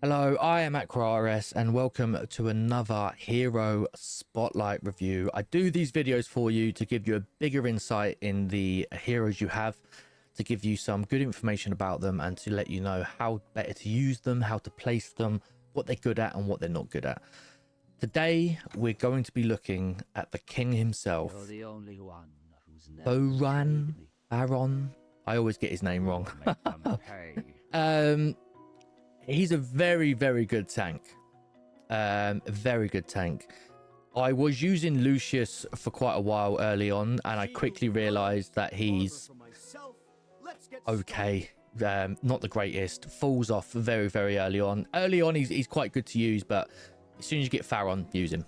Hello, I am AquaRS and welcome to another Hero Spotlight review. I do these videos for you to give you a bigger insight in the heroes you have, to give you some good information about them and to let you know how better to use them, how to place them, what they're good at and what they're not good at. Today, we're going to be looking at the king himself, You're the only one who's never Thoran, betrayed me. Baron. I always get his name wrong. Make them pay. He's a very, very good tank. Very good tank. I was using Lucius for quite a while early on, and I quickly realized that he's okay. Not the greatest. Falls off very, very early on. Early on, he's quite good to use, but as soon as you get Thoran, use him.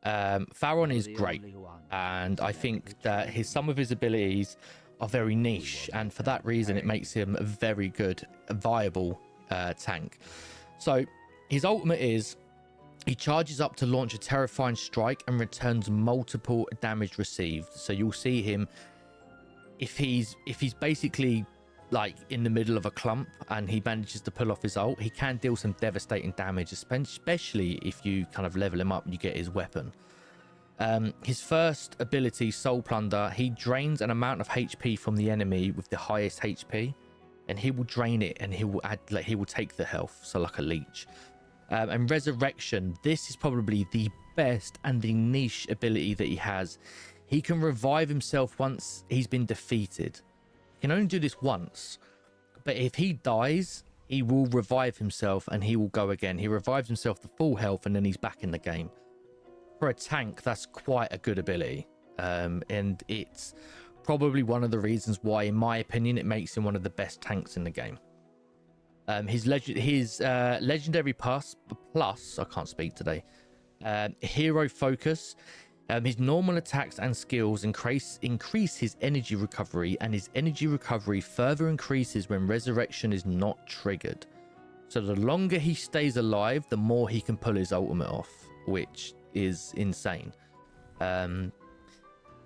Thoran is great, and I think that some of his abilities are very niche, and for that reason, it makes him a very good, viable tank. So his ultimate is he charges up to launch a terrifying strike and returns multiple damage received. So you'll see him if he's basically like in the middle of a clump and he manages to pull off his ult, he can deal some devastating damage, especially if you kind of level him up and you get his weapon. His first ability, Soul Plunder, he drains an amount of HP from the enemy with the highest HP, and he will drain it and he will add, like, he will take the health, so like a leech. And Resurrection, this is probably the best and the niche ability that he has. He can revive himself once he's been defeated. He can only do this once, but if he dies, he will revive himself and he will go again. He revives himself to full health and then he's back in the game. For a tank, that's quite a good ability, and it's probably one of the reasons why, in my opinion, it makes him one of the best tanks in the game. His legendary plus, I can't speak today, hero focus. His normal attacks and skills increase his energy recovery, and his energy recovery further increases when resurrection is not triggered. So the longer he stays alive, the more he can pull his ultimate off, which is insane.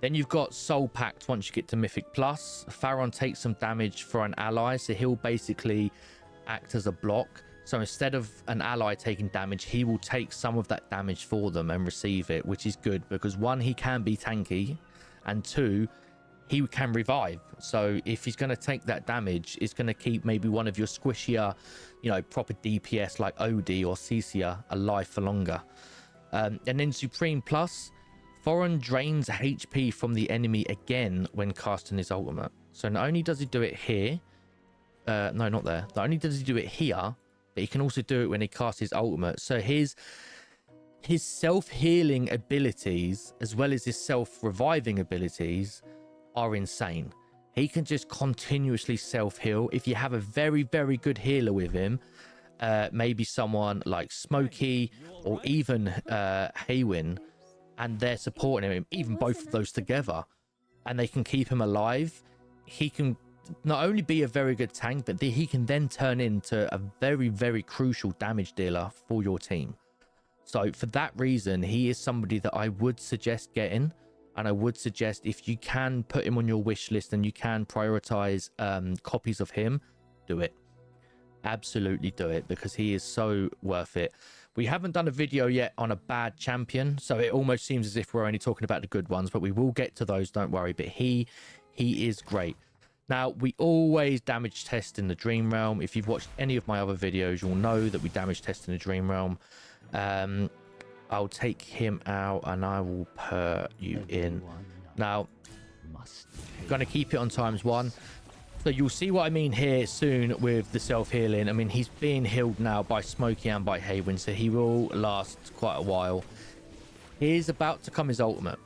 Then you've got Soul Pact. Once you get to Mythic Plus, Thoran takes some damage for an ally, so he'll basically act as a block. So instead of an ally taking damage, he will take some of that damage for them and receive it, which is good because one, he can be tanky, and two, he can revive. So if he's going to take that damage, it's going to keep maybe one of your squishier, proper DPS like OD or Cecia alive for longer. And then Supreme Plus, Thoran drains HP from the enemy again when casting his ultimate. So not only does he do it here, no, not there. Not only does he do it here, but he can also do it when he casts his ultimate. So his self-healing abilities, as well as his self-reviving abilities, are insane. He can just continuously self-heal. If you have a very, very good healer with him, maybe someone like Smokey or even Haywin, and they're supporting him, even both of those together, and they can keep him alive, he can not only be a very good tank, but he can then turn into a very, very crucial damage dealer for your team. So for that reason, he is somebody that I would suggest getting, and I would suggest if you can put him on your wish list and you can prioritize copies of him, do it. Absolutely do it, because he is so worth it. We haven't done a video yet on a bad champion, so it almost seems as if we're only talking about the good ones, but we will get to those, don't worry. But he is great. Now, we always damage test in the Dream Realm. If you've watched any of my other videos, you'll know that we damage test in the Dream Realm. I'll take him out and I will put you in. Now, I'm going to keep it on ×1. So you'll see what I mean here soon with the self-healing. I mean, he's being healed now by Smokey and by Haywin, so he will last quite a while. Here's about to come his ultimate.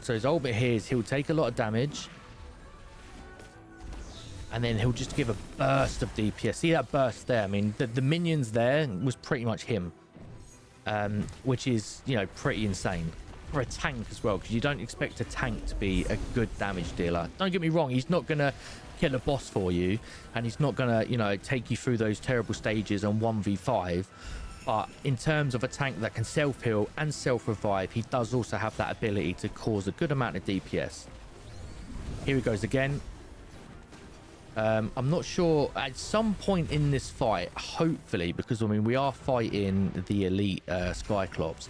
So his ultimate here is he'll take a lot of damage, and then he'll just give a burst of DPS. See that burst there? I mean, the minions there was pretty much him, which is, pretty insane. For a tank as well, because you don't expect a tank to be a good damage dealer. Don't get me wrong, he's not gonna kill a boss for you, and he's not gonna take you through those terrible stages on 1v5, but in terms of a tank that can self-heal and self-revive, he does also have that ability to cause a good amount of DPS. Here he goes again. I'm not sure at some point in this fight, hopefully, because I mean we are fighting the elite Skyclops,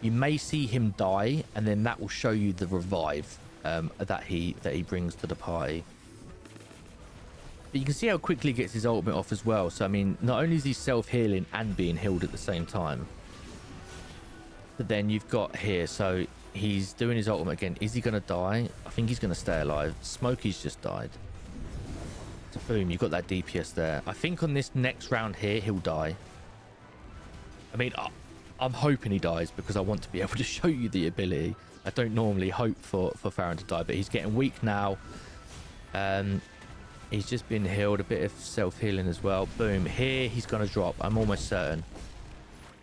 you may see him die, and then that will show you the revive that he brings to the party. But you can see how quickly he gets his ultimate off as well. So I mean, not only is he self-healing and being healed at the same time, but then you've got here, so he's doing his ultimate again. Is he going to die? I think he's going to stay alive. Smokey's just died. So boom, you've got that DPS there. I think on this next round here, he'll die. I mean, I'm hoping he dies because I want to be able to show you the ability. I don't normally hope for Thoran to die, but he's getting weak now. He's just been healed. A bit of self-healing as well. Boom. Here, he's going to drop. I'm almost certain.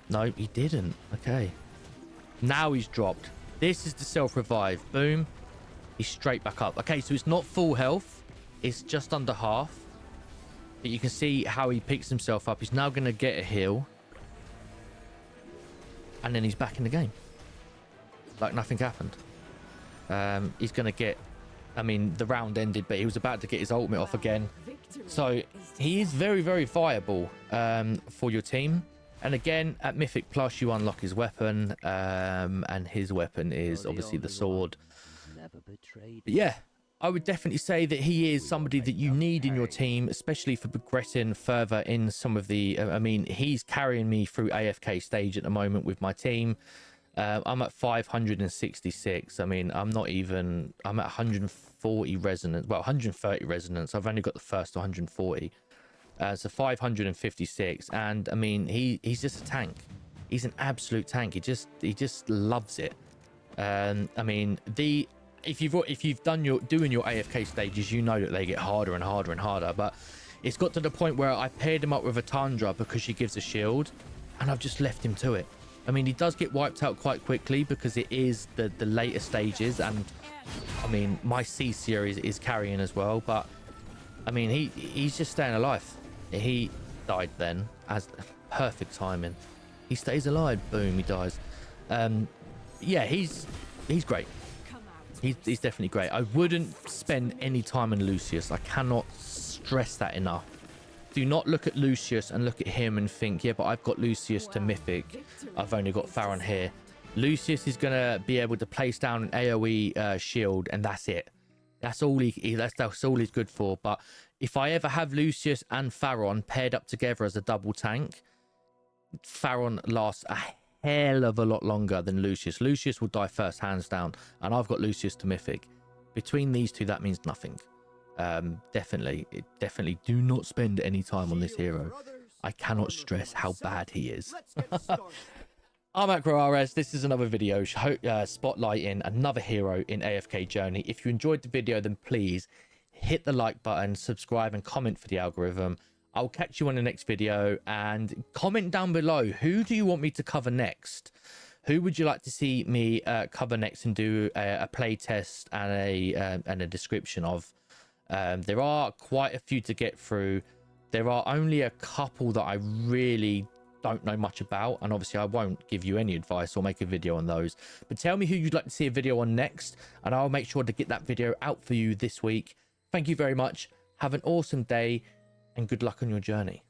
No, he didn't. Okay. Now he's dropped. This is the self-revive. Boom. He's straight back up. Okay, so it's not full health. It's just under half. But you can see how he picks himself up. He's now going to get a heal. And then he's back in the game. Like nothing happened. He's going to get... I mean, the round ended, but he was about to get his ultimate off again. So he is very, very viable for your team. And again, at Mythic Plus, you unlock his weapon. And his weapon is obviously the sword. But yeah, I would definitely say that he is somebody that you need in your team, especially for progressing further in some of the... I mean, he's carrying me through AFK stage at the moment with my team. I'm at 566. I mean, I'm at 140 resonance. Well, 130 resonance. I've only got the first 140. So 556. And I mean, he's just a tank. He's an absolute tank. He just loves it. I mean, if you've doing your AFK stages, you know that they get harder and harder and harder. But it's got to the point where I paired him up with a Tundra because she gives a shield, and I've just left him to it. I mean, he does get wiped out quite quickly because it is the later stages, and I mean, my C series is carrying as well. But I mean, he's just staying alive. He died then, as perfect timing. He stays alive. Boom, he dies. Yeah, he's great. He's definitely great. I wouldn't spend any time on Lucius. I cannot stress that enough. Do not look at Lucius and look at him and think, yeah, but I've got Lucius to Mythic. I've only got Thoran here. Lucius is going to be able to place down an AoE shield, and that's it. That's all that's all he's good for. But if I ever have Lucius and Thoran paired up together as a double tank, Thoran lasts a hell of a lot longer than Lucius. Lucius will die first, hands down, and I've got Lucius to Mythic. Between these two, that means nothing. Definitely do not spend any time on this hero. I cannot stress how bad he is. I'm AcroRS. This is another video spotlighting another hero in AFK Journey. If you enjoyed the video, then please hit the like button, subscribe, and comment for the algorithm. I'll catch you on the next video, and comment down below, who do you want me to cover next? Who would you like to see me cover next and do a play test and a description of? There are quite a few to get through. There are only a couple that I really don't know much about, and obviously I won't give you any advice or make a video on those. But tell me who you'd like to see a video on next, and I'll make sure to get that video out for you this week. Thank you very much. Have an awesome day, and good luck on your journey.